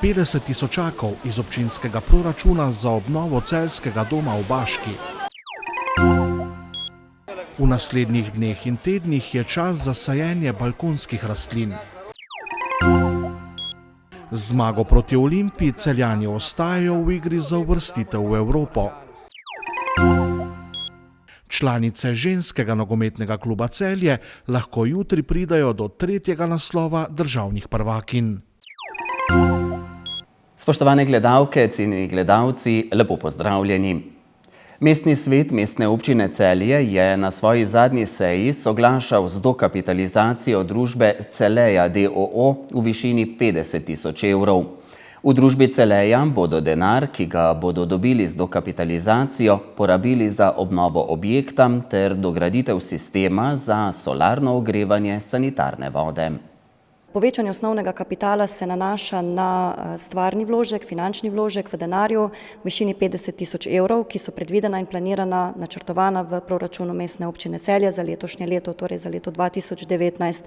50 tisočakov iz občinskega proračuna za obnovo celjskega doma v Baški. V naslednjih dneh in tednih je čas za sajenje balkonskih rastlin. Z zmago proti Olimpiji Celjani ostajajo v igri za uvrstitev v Evropo. Članice ženskega nogometnega kluba Celje lahko jutri pridajo do 3. naslova državnih prvakinj. Spoštovane gledalke, cenjeni gledalci, lepo pozdravljeni. Mestni svet Mestne občine Celje je na svoji zadnji seji soglašal z dokapitalizacijo družbe Celeja d.o.o. v višini 50 tisoč evrov. V družbi Celeja bodo denar, ki ga bodo dobili z dokapitalizacijo, porabili za obnovo objekta ter dograditev sistema za solarno ogrevanje sanitarne vode. Povečanje osnovnega kapitala se nanaša na stvarni vložek, finančni vložek v denarju v višini 50 tisoč evrov, ki so predvidena in planirana, načrtovana v proračunu Mestne občine Celje za letošnje leto, torej za leto 2019.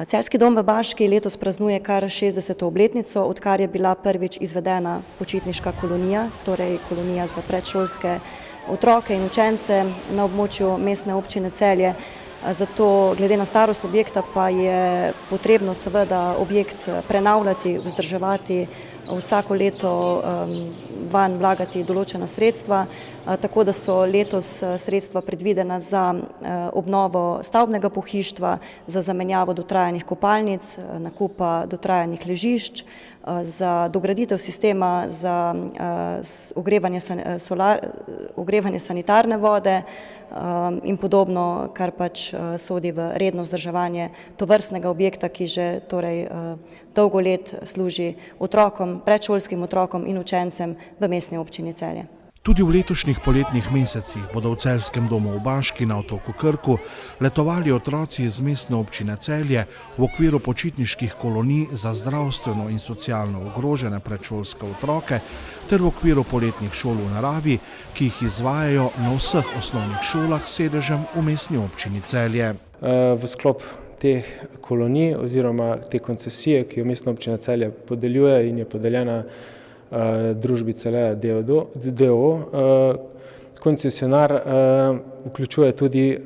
Celjski dom v Baški letos praznuje kar 60. obletnico, odkar je bila prvič izvedena počitniška kolonija, torej kolonija za predšolske otroke in učence na območju Mestne občine Celje. Zato glede na starost objekta pa je potrebno seveda objekt prenavljati, vzdrževati, vsako leto vanj vlagati določena sredstva, tako da so letos sredstva predvidena za obnovo stavbnega pohištva, za zamenjavo dotrajanih kopalnic, nakupa dotrajanih ležišč, za dograditev sistema za ogrevanje sanitarne vode in podobno, kar pač sodi v redno vzdrževanje tovrstnega objekta, ki že torej dolgo let služi otrokom, predšolskim otrokom in učencem v Mestni občini Celje. Tudi v letošnjih poletnih mesecih bodo v Celjskem domu v Baški na otoku Krku letovali otroci iz Mestne občine Celje v okviru počitniških kolonij za zdravstveno in socialno ogrožene predšolske otroke ter v okviru poletnih šol v naravi, ki jih izvajajo na vseh osnovnih šolah s sedežem v Mestni občini Celje. V sklop teh kolonij oziroma te koncesije, ki jo Mestna občina Celje podeljuje in je podeljena družbi Celeja d.o.o. Koncesionar vključuje tudi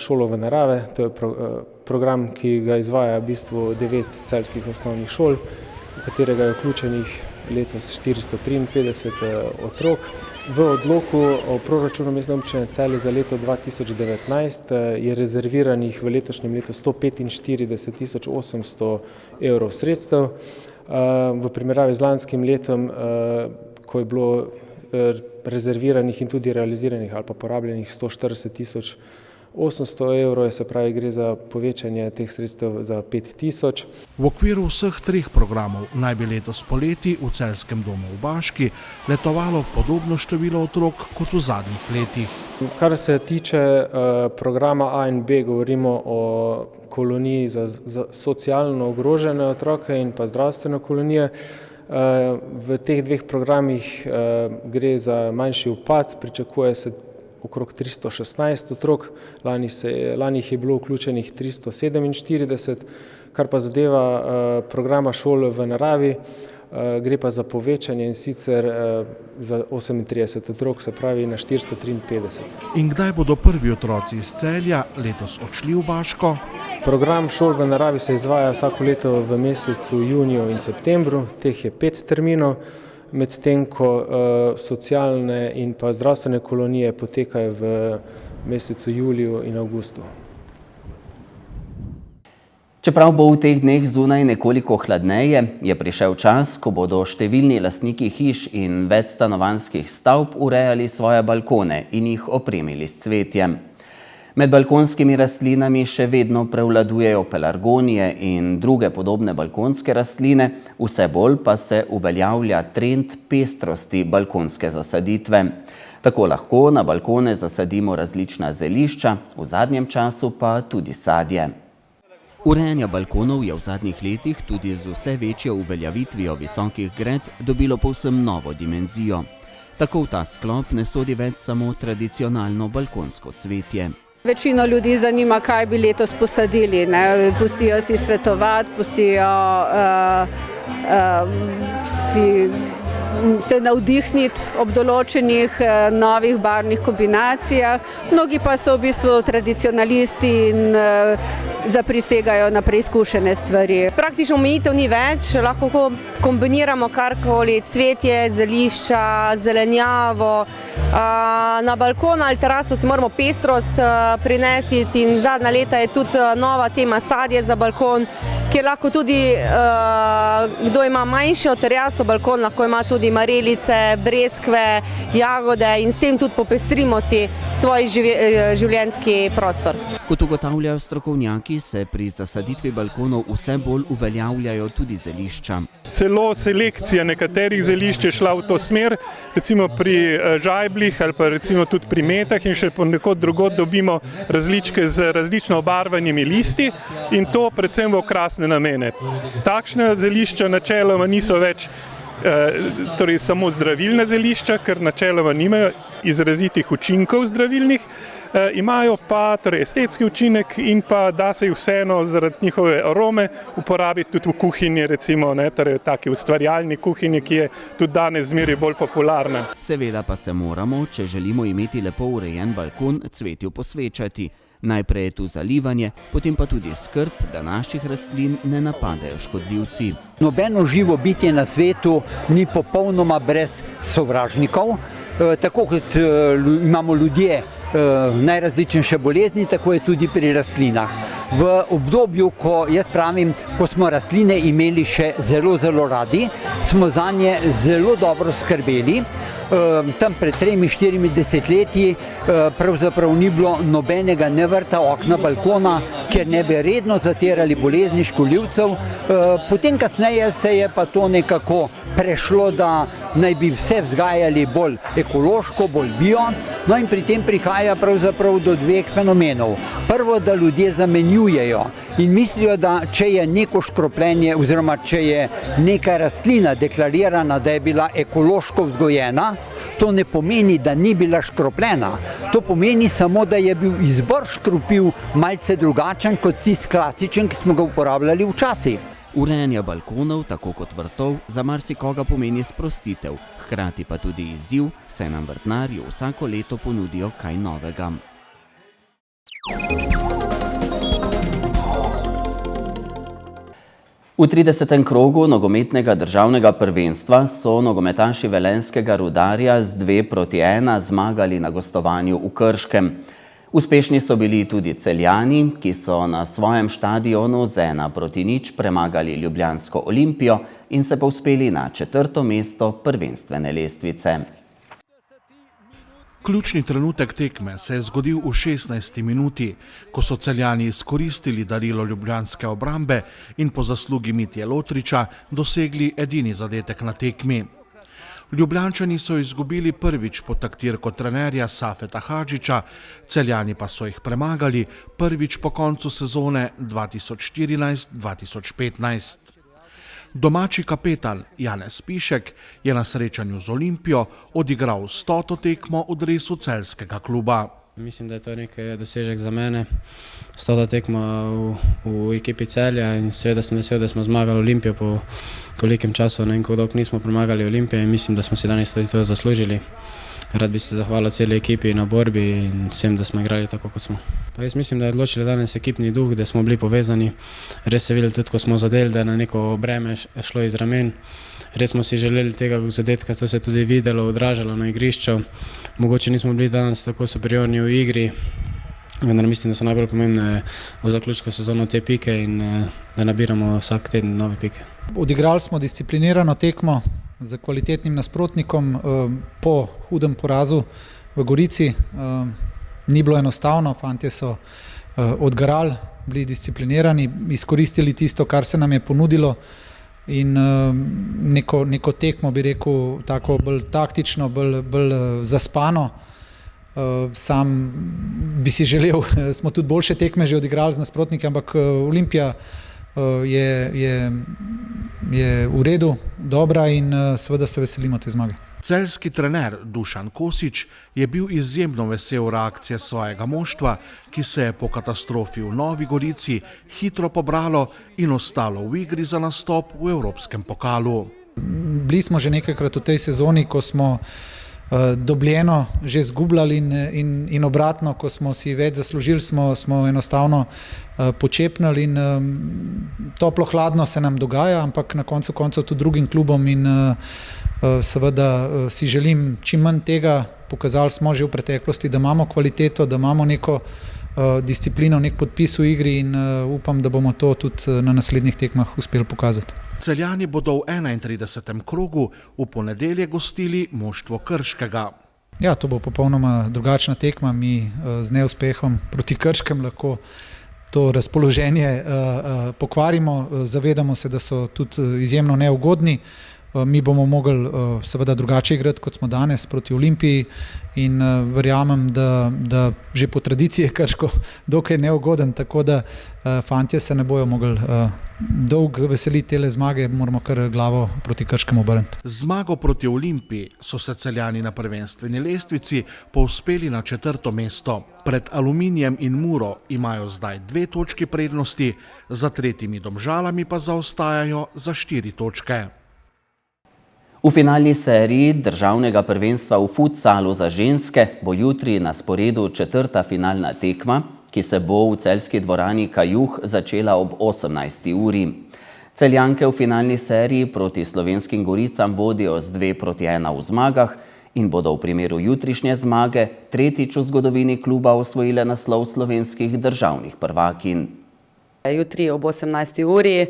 šolo v narave, to je program, ki ga izvaja v bistvu 9 celjskih osnovnih šol, v katerega je vključenih letos 453 otrok. V odloku o proračunu Mestne občine Celje za leto 2019 je rezerviranih v letošnjem letu 145 tisoč 800 evrov sredstev. V primerjavi z lanskim letom, ko je bilo rezerviranih in tudi realiziranih ali pa porabljenih 140 tisoč 800 evrov, se pravi, gre za povečanje teh sredstev za 5 tisoč. V okviru vseh 3 programov naj bi letos poleti v Celjskem domu v Baški letovalo podobno število otrok kot v zadnjih letih. Kar se tiče programa A in B, govorimo o koloniji za socialno ogrožene otroke in pa zdravstvene kolonije. V teh 2 programih gre za manjši upad, pričakuje se okrog 316 otrok, lani jih je bilo vključenih 347, kar pa zadeva programa šol v naravi, gre pa za povečanje in sicer za 38 otrok, se pravi na 453. In kdaj bodo prvi otroci iz Celja letos odšli v Baško? Program šol v naravi se izvaja vsako leto v mesecu juniju in septembru, teh je 5 terminov, medtem ko socialne in pa zdravstvene kolonije potekajo v mesecu juliju in avgustu. Čeprav bo v teh dneh zunaj nekoliko hladneje, je prišel čas, ko bodo številni lastniki hiš in večstanovanjskih stavb urejali svoje balkone in jih opremili s cvetjem. Med balkonskimi rastlinami še vedno prevladujejo pelargonije in druge podobne balkonske rastline, vse bolj pa se uveljavlja trend pestrosti balkonske zasaditve. Tako lahko na balkone zasadimo različna zelišča, v zadnjem času pa tudi sadje. Urejanje balkonov je v zadnjih letih tudi z vse večjo uveljavitvijo visokih gred dobilo povsem novo dimenzijo. Tako v ta sklop ne sodi več samo tradicionalno balkonsko cvetje. Večino ljudi zanima, kaj bi letos posadili, ne? Pustijo si svetovati, pustijo se navdihniti ob določenih novih barvnih kombinacijah. Mnogi pa so v bistvu tradicionalisti in zaprisegajo na preizkušene stvari. Praktično omejitev ni več, lahko kombiniramo karkoli, cvetje, zelišča, zelenjavo. Na balkon ali teraso si moramo pestrost prinesiti in zadnja leta je tudi nova tema sadje za balkon, kjer lahko tudi, kdo ima manjšo teraso, balkon lahko ima tudi marelice, breskve, jagode in s tem tudi popestrimo si svoj življenjski prostor. Kot ugotavljajo strokovnjaki, se pri zasaditvi balkonov vse bolj uveljavljajo tudi zelišča. Celo selekcija nekaterih zelišč je šla v to smer, recimo pri žajblih ali pa recimo tudi pri metah in še ponekod drugod dobimo različke z različno obarvanimi listi in to predvsem v okrasne namene. Takšna zelišča načeloma niso več torej samo zdravilna zelišča, ker načeloma nimajo izrazitih učinkov zdravilnih, imajo pa torej estetski učinek in pa da se jih vseeno zaradi njihove arome uporabiti tudi v kuhinji, recimo, ne, torej taki ustvarjalni kuhinji, ki je tudi danes zmeraj bolj popularna. Seveda pa se moramo, če želimo imeti lepo urejen balkon, cvetju posvečati. Najprej je tu zalivanje, potem pa tudi skrb, da naših rastlin ne napadejo škodljivci. Nobeno živo bitje na svetu ni popolnoma brez sovražnikov. Tako kot imamo ljudje najrazličnejše bolezni, tako je tudi pri rastlinah. V obdobju, ko smo rastline imeli še zelo, zelo radi, smo zanje zelo dobro skrbeli. Tam pred 3-4 desetletji pravzaprav ni bilo nobenega ne vrta, okna, balkona, kjer ne bi redno zatirali bolezni škodljivcev. Potem kasneje se je pa to nekako prešlo, da naj bi vse vzgajali bolj ekološko, bolj bio. No in pri tem prihaja pravzaprav do dveh fenomenov. Prvo, da ljudje zamenjujejo in mislijo, da če je neko škropljenje oziroma če je neka rastlina deklarirana, da je bila ekološko vzgojena, to ne pomeni, da ni bila škropljena. To pomeni samo, da je bil izbor škropiv malce drugačen kot tisti klasičen, ki smo ga uporabljali včasih. Urejanje balkonov, tako kot vrtov, za marsikoga pomeni sprostitev, hkrati pa tudi izziv, saj nam vrtnarji vsako leto ponudijo kaj novega. V 30. krogu nogometnega državnega prvenstva so nogometaši velenjskega Rudarja z 2:1 zmagali na gostovanju v Krškem. Uspešni so bili tudi Celjani, ki so na svojem štadionu z 1:0 premagali ljubljansko Olimpijo in se povzpeli na 4. mesto prvenstvene lestvice. Ključni trenutek tekme se je zgodil v 16. minuti, ko so Celjani izkoristili darilo ljubljanske obrambe in po zaslugi Mitje Lotriča dosegli edini zadetek na tekmi. Ljubljančani so izgubili prvič pod taktirko trenerja Safeta Hadžića, Celjani pa so jih premagali prvič po koncu sezone 2014-2015. Domači kapetan Janez Pišek je na srečanju z Olimpijo odigral 100. tekmo v dresu celjskega kluba. Mislim, da je to nekaj dosežek za mene. 100. tekma v ekipi Celja in seveda sem vesel, da smo zmagali Olimpijo po tolikem času, ne vem, kako dolgo nismo premagali Olimpije in mislim, da smo si danes tudi to zaslužili. Rad bi se zahvalil celi ekipi na borbi in vsem, da smo igrali tako, kot smo. Pa jaz mislim, da je odločili danes ekipni duh, da smo bili povezani. Res se videli tudi, ko smo zadeli, da je na neko breme šlo iz ramen. Res smo si želeli tega zadetka, to se je tudi videlo, odražalo na igrišču. Mogoče nismo bili danes tako superiorni v igri, vendar mislim, da so najbolj pomembne v zaključku sezono te pike in da nabiramo vsak teden nove pike. Odigrali smo disciplinirano tekmo z kvalitetnim nasprotnikom po hudem porazu v Gorici. Ni bilo enostavno, fantje so odgarali, bili disciplinirani, izkoristili tisto, kar se nam je ponudilo in neko tekmo, bi rekel, tako bolj taktično, bolj zaspano. Sam bi si želel, smo tudi boljše tekme že odigrali z nasprotniki, ampak Olimpija je v redu, dobra in seveda se veselimo te zmage. Celjski trener Dušan Kosič je bil izjemno vesel reakcije svojega moštva, ki se je po katastrofi v Novi Gorici hitro pobralo in ostalo v igri za nastop v Evropskem pokalu. Bili smo že nekajkrat v tej sezoni, ko smo dobljeno že izgubljali in obratno, ko smo si več zaslužili, smo enostavno počepnili in toplo-hladno se nam dogaja, ampak na koncu koncev tudi drugim klubom in seveda si želim čim manj tega. Pokazali smo že v preteklosti, da imamo kvaliteto, da imamo neko disciplino, nek podpis v igri in upam, da bomo to tudi na naslednjih tekmah uspeli pokazati. Celjani bodo v 31. krogu v ponedeljek gostili moštvo Krškega. Ja, to bo popolnoma drugačna tekma. Mi z neuspehom proti Krškem lahko to razpoloženje pokvarimo. Zavedamo se, da so tudi izjemno neugodni. Mi bomo mogli seveda drugače igrati, kot smo danes proti Olimpiji in verjamem, da že po tradiciji je Krško dokaj neugoden, tako da fantje se ne bojo mogli dolgo veseliti tele zmage, moramo kar glavo proti Krškemu obrniti. Zmago proti Olimpiji so se Celjani na prvenstveni lestvici povzpeli na 4. mesto. Pred Aluminijem in Muro imajo zdaj 2 točki prednosti, za tretjimi Domžalami pa zaostajajo za 4 točke. V finalni seriji državnega prvenstva v futsalu za ženske bo jutri na sporedu 4. finalna tekma, ki se bo v celjski dvorani Kajuh začela ob 18. uri. Celjanke v finalni seriji proti Slovenskim Goricam vodijo z 2-1 v zmagah in bodo v primeru jutrišnje zmage tretjič v zgodovini kluba osvojile naslov slovenskih državnih prvakinj. Jutri ob 18. uri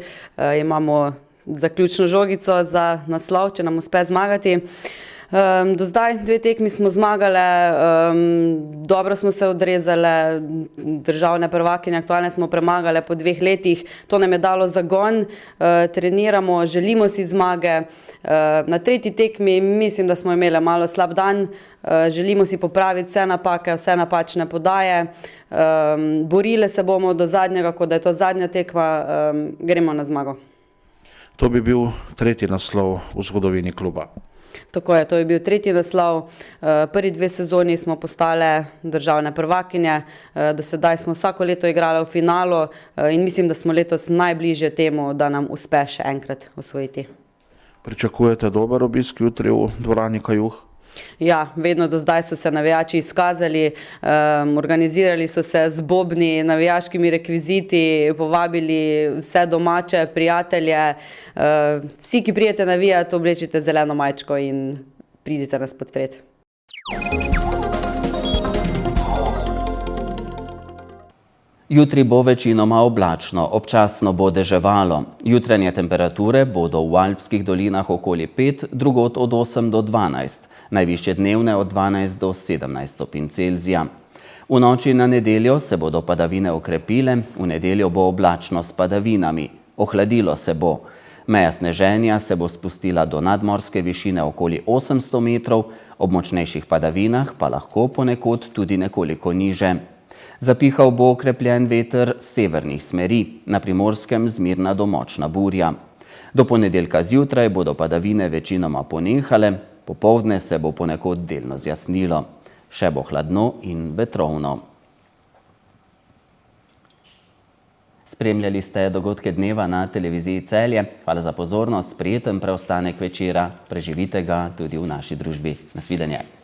imamo zaključno žogico za naslov, če nam uspe zmagati. Do zdaj 2 tekmi smo zmagale, dobro smo se odrezale, državne prvakinje aktualne smo premagale po 2 letih. To nam je dalo zagon, treniramo, želimo si zmage. Na 3. tekmi mislim, da smo imeli malo slab dan, želimo si popraviti vse napake, vse napačne podaje. Borile se bomo do zadnjega, kot da je to zadnja tekma, gremo na zmago. To bi bil 3. naslov v zgodovini kluba. Tako je, to je bil 3. naslov. Prvi 2 sezoni smo postale državne prvakinje, do sedaj smo vsako leto igrali v finalu in mislim, da smo letos najbližje temu, da nam uspe še enkrat osvojiti. Pričakujete dober obisk jutri v dvorani Kajuh? Ja, vedno do zdaj so se navijači izkazali, organizirali so se z bobni, navijaškimi rekviziti, povabili vse domače, prijatelje. Vsi, ki pridete navijati, oblečite zeleno majčko in pridite nas podpreti. Jutri bo večinoma oblačno, občasno bo deževalo. Jutranje temperature bodo v alpskih dolinah okoli 5, drugod od 8 do 12. Najvišje dnevne od 12 do 17 stopinj Celzija. V noči na nedeljo se bodo padavine okrepile, v nedeljo bo oblačno s padavinami. Ohladilo se bo. Meja sneženja se bo spustila do nadmorske višine okoli 800 metrov, ob močnejših padavinah pa lahko ponekod tudi nekoliko niže. Zapihal bo okrepljen veter severnih smeri, na Primorskem zmirna do močna burja. Do ponedeljka zjutraj bodo padavine večinoma ponehale, popoldne se bo ponekod delno zjasnilo. Še bo hladno in vetrovno. Spremljali ste dogodke dneva na televiziji Celje. Hvala za pozornost, prijeten preostanek večera. Preživite ga tudi v naši družbi. Nasvidenje.